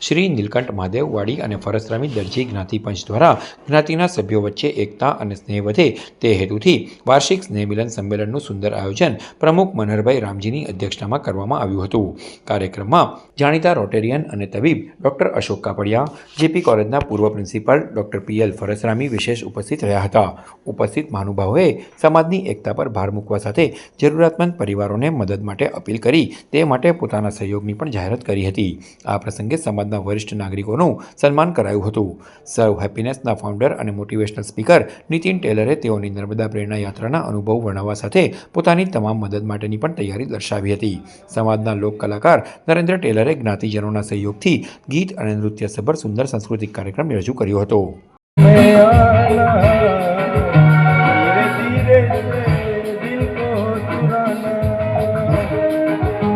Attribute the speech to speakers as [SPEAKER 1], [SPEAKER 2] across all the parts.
[SPEAKER 1] શ્રી નીલકંઠ મહાદેવ વાડી અને ફરસરામી દરજી જ્ઞાતિ પંચ દ્વારા જ્ઞાતિના સભ્યો વચ્ચે એકતા અને સ્નેહ વધે તે હેતુથી વાર્ષિક સ્નેહ મિલન સંમેલનનું સુંદર આયોજન પ્રમુખ મનહરભાઈ રામજીની અધ્યક્ષતામાં કરવામાં આવ્યું હતું. કાર્યક્રમમાં જાણીતા રોટેરિયન અને તબીબ ડૉક્ટર અશોક કાપડિયા, જેપી કોલેજના પૂર્વ પ્રિન્સિપાલ ડૉક્ટર પીએલ ફરસરામી વિશેષ ઉપસ્થિત રહ્યા હતા. ઉપસ્થિત મહાનુભાવોએ સમાજની એકતા પર ભાર મૂકવા સાથે જરૂરિયાતમંદ પરિવારોને મદદ માટે અપીલ કરી તે માટે પોતાના સહયોગની પણ જાહેરાત કરી હતી. આ પ્રસંગે સમાજના વરિષ્ઠ નાગરિકોનું સન્માન કરાયું હતું. સર્વ હેપીનેસના ફાઉન્ડર અને મોટિવેશનલ સ્પીકર નીતિન ટેલરે તેઓની નર્મદા પ્રેરણા યાત્રાના અનુભવ વર્ણવવા સાથે પોતાની તમામ મદદ માટેની પણ તૈયારી દર્શાવી હતી. સમાજના લોક કલાકાર નરેન્દ્ર ટેલરે જ્ઞાતિજનોના સહયોગથી ગીત અને નૃત્ય સભર સુંદર સાંસ્કૃતિક કાર્યક્રમ રજૂ કર્યો હતો.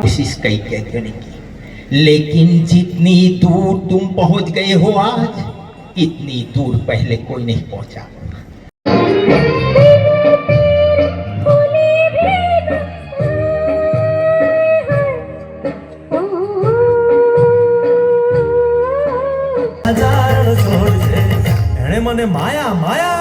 [SPEAKER 2] कोशिश कई कहने की, लेकिन जितनी दूर तुम पहुंच गए हो आज, इतनी दूर पहले कोई नहीं पहुंचा.
[SPEAKER 3] મને માયા માયા